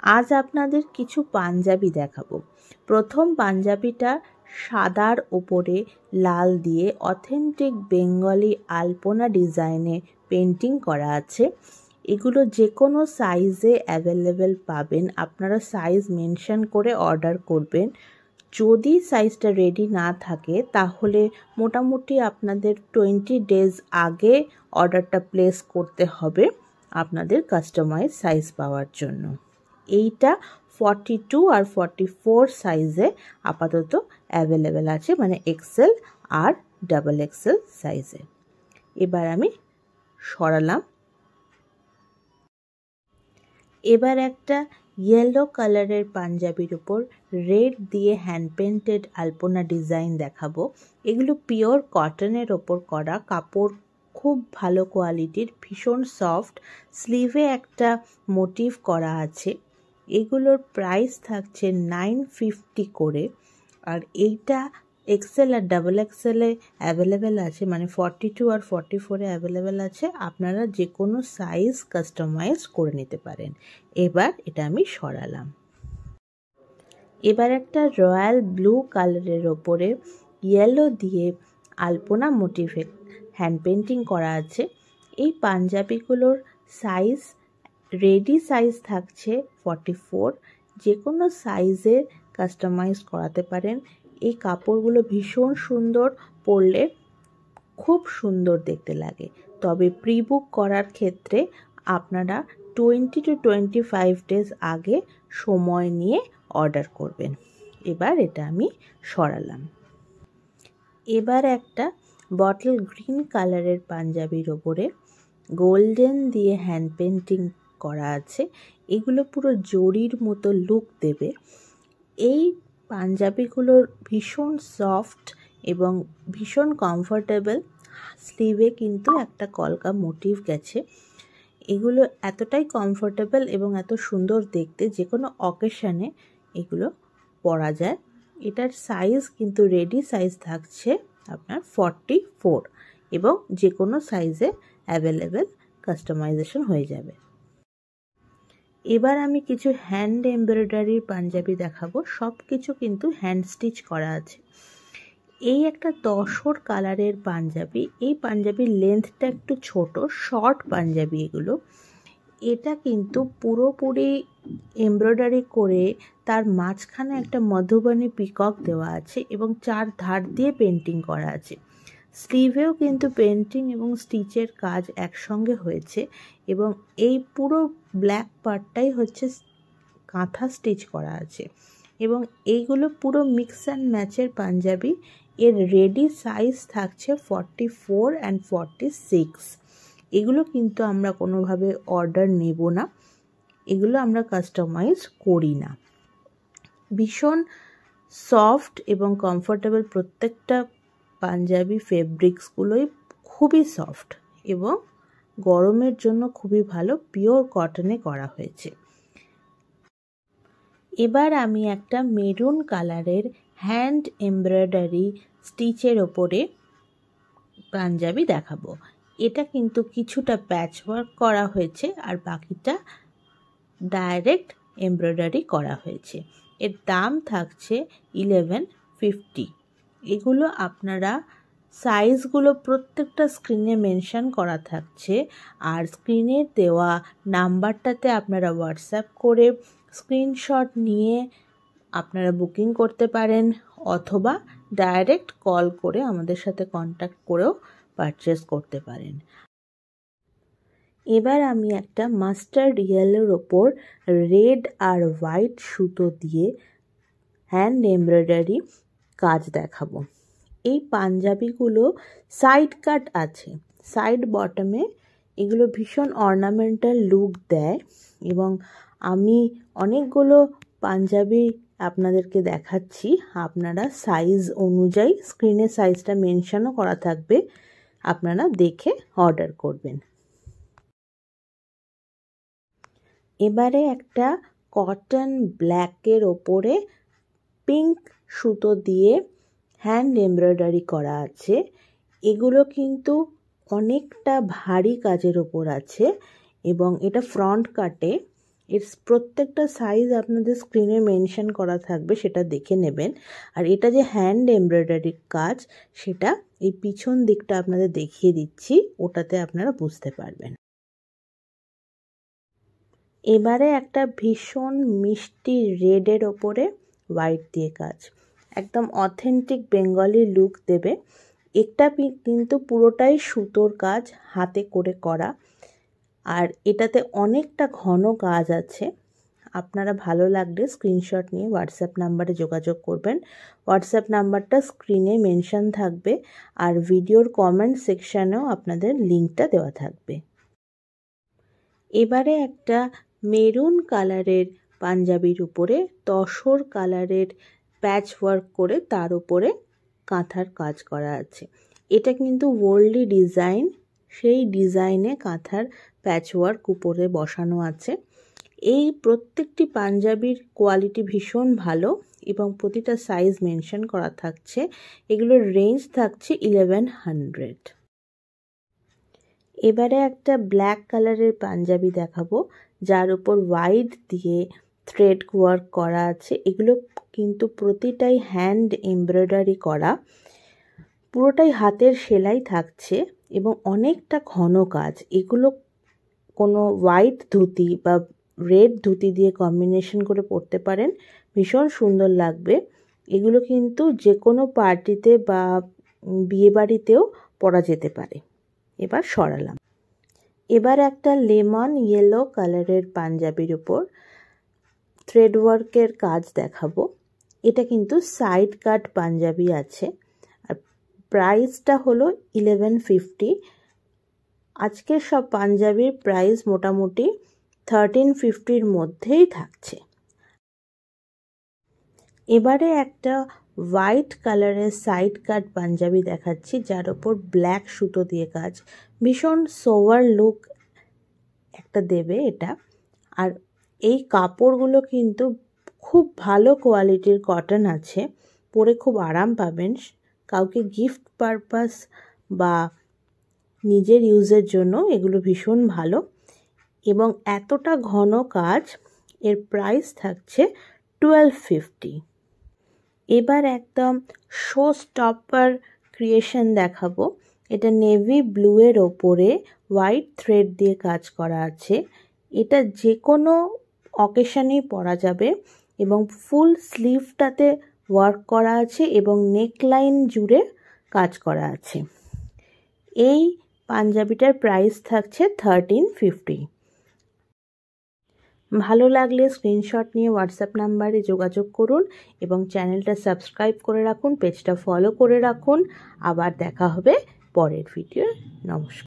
আজ আপনাদের কিছু পাঞ্জাবি দেখাবো। প্রথম পাঞ্জাবিটা সাদার ওপরে লাল দিয়ে অথেন্টিক বেঙ্গলি আলপনা ডিজাইনে পেন্টিং করা আছে। এগুলো যে কোনো সাইজে অ্যাভেলেবেল পাবেন, আপনারা সাইজ মেনশন করে অর্ডার করবেন। যদি সাইজটা রেডি না থাকে তাহলে মোটামুটি আপনাদের 20 ডেজ আগে অর্ডারটা প্লেস করতে হবে আপনাদের কাস্টমাইজ সাইজ পাওয়ার জন্য। এইটা 42 আর 44 সাইজে আপাতত অ্যাভেলেবেল আছে, মানে এক্সেল আর ডাবল এক্সেল সাইজে। এবার আমি সরালাম। এবার একটা ইয়েলো কালারের পাঞ্জাবির উপর রেড দিয়ে হ্যান্ড পেন্টেড আলপনা ডিজাইন দেখাবো। এগুলো পিওর কটনের ওপর করা, কাপড় খুব ভালো কোয়ালিটির, ভীষণ সফট। স্লিভে একটা মোটিভ করা আছে। এগুলোর প্রাইস থাকছে 950 করে। আর এইটা এক্সেল আর ডাবল এক্সেলে অ্যাভেলেবেল আছে, মানে 42 আর 44-এ অ্যাভেলেবেল আছে। আপনারা যে কোনো সাইজ কাস্টমাইজ করে নিতে পারেন। এবার এটা আমি সরালাম। এবার একটা রয়্যাল ব্লু কালারের ওপরে ইয়েলো দিয়ে আলপনা মোটিভে হ্যান্ড পেন্টিং করা আছে। এই পাঞ্জাবিগুলোর সাইজ রেডি সাইজ থাকছে 44, যে কোনো সাইজে কাস্টমাইজ করাতে পারেন। এই কাপড়গুলো ভীষণ সুন্দর, পরলে খুব সুন্দর দেখতে লাগে। তবে প্রি বুক করার ক্ষেত্রে আপনারা 20 to 25 ডেজ আগে সময় নিয়ে অর্ডার করবেন। এবার এটা আমি সরালাম। এবার একটা বটল গ্রিন কালারের পাঞ্জাবির ওপরে গোল্ডেন দিয়ে হ্যান্ড পেন্টিং করা আছে। এগুলো পুরো জরির মতো লুক দেবে। এই পাঞ্জাবিগুলোর ভীষণ সফট এবং ভীষণ কমফোর্টেবল। স্লিভে কিন্তু একটা কলকা মোটিভ গেছে। এগুলো এতটাই কমফোর্টেবল এবং এত সুন্দর দেখতে, যে কোনো অকেশনে এগুলো পরা যায়। এটার সাইজ কিন্তু রেডি সাইজ থাকছে আপনার 44 এবং যে কোনো সাইজে অ্যাভেলেবেল কাস্টমাইজেশন হয়ে যাবে। এবার আমি কিছু হ্যান্ড এমব্রয়ডারির পাঞ্জাবি দেখাবো। সব কিছু কিন্তু হ্যান্ড স্টিচ করা আছে। এই একটা তসর কালারের পাঞ্জাবি। এই পাঞ্জাবির লেন্থটা একটু ছোট, শর্ট পাঞ্জাবি এগুলো। এটা কিন্তু পুরোপুরি এমব্রয়ডারি করে তার মাঝখানে একটা মধুবনী পিকক দেওয়া আছে এবং 4 ধার দিয়ে পেন্টিং করা আছে। স্লিভেও কিন্তু পেন্টিং এবং স্টিচের কাজ একসঙ্গে হয়েছে এবং এই পুরো ব্ল্যাক পার্টটাই হচ্ছে কাঁথা স্টিচ করা আছে। এবং এইগুলো পুরো মিক্স অ্যান্ড ম্যাচের পাঞ্জাবি। এর রেডি সাইজ থাকছে 44 and 46। এগুলো কিন্তু আমরা কোনোভাবে অর্ডার নেব না, এগুলো আমরা কাস্টমাইজ করি না। ভীষণ সফট এবং কমফোর্টেবল। প্রত্যেকটা পাঞ্জাবি ফেব্রিক্সগুলোই খুবই সফট এবং গরমের জন্য খুবই ভালো, পিওর কটনে করা হয়েছে। এবার আমি একটা মেরুন কালারের হ্যান্ড এমব্রয়ডারি স্টিচের ওপরে পাঞ্জাবি দেখাবো। এটা কিন্তু কিছুটা প্যাচওয়ার্ক করা হয়েছে আর বাকিটা ডাইরেক্ট এমব্রয়ডারি করা হয়েছে। এর দাম থাকছে 1150। এগুলো আপনারা সাইজগুলো প্রত্যেকটা স্ক্রিনে মেনশন করা থাকছে, আর স্ক্রিনে দেওয়া নাম্বারটাতে আপনারা হোয়াটসঅ্যাপ করে স্ক্রিনশট নিয়ে আপনারা বুকিং করতে পারেন, অথবা ডাইরেক্ট কল করে আমাদের সাথে কন্ট্যাক্ট করেও পারচেস করতে পারেন। এবার আমি একটা মাস্টার্ড ইয়েলোর ওপর রেড আর হোয়াইট সুতো দিয়ে হ্যান্ড এমব্রয়ডারি কাজ দেখাবো। এই পাঞ্জাবিগুলো সাইড কাট আছে, সাইড বটমে এগুলো ভীষণ অর্নামেন্টাল লুক দেয়। এবং আমি অনেকগুলো পাঞ্জাবি আপনাদেরকে দেখাচ্ছি, আপনারা সাইজ অনুযায়ী স্ক্রিনে সাইজটা মেনশনও করা থাকবে, আপনারা দেখে অর্ডার করবেন। এবারে একটা কটন ব্ল্যাকের ওপরে পিঙ্ক সুতো দিয়ে হ্যান্ড এমব্রয়ডারি করা আছে। এগুলো কিন্তু অনেকটা ভারী কাজের ওপর আছে এবং এটা ফ্রন্ট কাটে। এর প্রত্যেকটা সাইজ আপনাদের স্ক্রিনে মেনশন করা থাকবে, সেটা দেখে নেবেন। আর এটা যে হ্যান্ড এমব্রয়ডারির কাজ, সেটা এই পিছন দিকটা আপনাদের দেখিয়ে দিচ্ছি, ওটাতে আপনারা বুঝতে পারবেন। এবারে একটা ভীষণ মিষ্টি রেডের ওপরে হোয়াইট দিয়ে কাজ, একদম অথেন্টিক বেঙ্গলি লুক দেবে। এটা কিন্তু পুরোটাই সুতোর কাজ, হাতে করে করা, আর এটাতে অনেকটা ঘন কাজ আছে। আপনারা ভালো লাগলে স্ক্রিনশট নিয়ে হোয়াটসঅ্যাপ নাম্বারে যোগাযোগ করবেন। হোয়াটসঅ্যাপ নাম্বারটা স্ক্রিনে মেনশন থাকবে, আর ভিডিওর কমেন্ট সেকশানেও আপনাদের লিঙ্কটা দেওয়া থাকবে। এবারে একটা মেরুন কালারের পাঞ্জাবির উপরে তসর কালারের প্যাচ ওয়ার্ক করে তার উপরে কাঁথার কাজ করা আছে। এটা কিন্তু ওয়ার্ল্ডলি ডিজাইন, সেই ডিজাইনে কাঁথার প্যাচ ওয়ার্ক উপরে বসানো আছে। এই প্রত্যেকটি পাঞ্জাবির কোয়ালিটি ভীষণ ভালো এবং প্রতিটা সাইজ মেনশন করা থাকছে। এগুলোর রেঞ্জ থাকছে 1100। এবারে একটা ব্ল্যাক কালারের পাঞ্জাবি দেখাবো, যার উপর হোয়াইট দিয়ে থ্রেড ওয়ার্ক করা আছে। এগুলো কিন্তু প্রতিটাই হ্যান্ড এমব্রয়ডারি করা, পুরোটাই হাতের সেলাই থাকছে এবং অনেকটা ঘন কাজ। এগুলো কোনো হোয়াইট ধুতি বা রেড ধুতি দিয়ে কম্বিনেশন করে পরতে পারেন, ভীষণ সুন্দর লাগবে। এগুলো কিন্তু যে কোনো পার্টিতে বা বিয়েবাড়িতেও পরা যেতে পারে। এবার সরালাম। এবার একটা লেমন ইয়েলো কালারের পাঞ্জাবির উপর থ্রেড ওয়ার্কের কাজ দেখাবো। এটা কিন্তু সাইড কাট পাঞ্জাবি আছে, আর প্রাইসটা হলো 1150। আজকের সব পাঞ্জাবির প্রাইস মোটামুটি 1350-র মধ্যেই থাকছে। এবারে একটা হোয়াইট কালারের সাইড কাট পাঞ্জাবি দেখাচ্ছি, যার ওপর ব্ল্যাক সুতো দিয়ে কাজ, ভীষণ সোভার লুক একটা দেবে এটা। আর এই কাপড়গুলো কিন্তু খুব ভালো কোয়ালিটির কটন আছে, পরে খুব আরাম পাবেন। কাউকে গিফট পারপাস বা নিজের ইউজের জন্য এগুলো ভীষণ ভালো এবং এতটা ঘন কাজ। এর প্রাইস থাকছে 1250। এবার একদম শো স্টপার ক্রিয়েশন দেখাবো। এটা নেভি ব্লুয়ের ওপরে হোয়াইট থ্রেড দিয়ে কাজ করা আছে। এটা যে কোনো অকেশনেই পরা যাবে এবং ফুল স্লিভটাতে ওয়ার্ক করা আছে এবং নেকলাইন জুড়ে কাজ করা আছে। এই পাঞ্জাবিটার প্রাইস থাকছে 1350। ভালো লাগলে স্ক্রিনশট নিয়ে হোয়াটসঅ্যাপ নাম্বারে যোগাযোগ করুন এবং চ্যানেলটা সাবস্ক্রাইব করে রাখুন, পেজটা ফলো করে রাখুন। আবার দেখা হবে পরের ভিডিও। নমস্কার।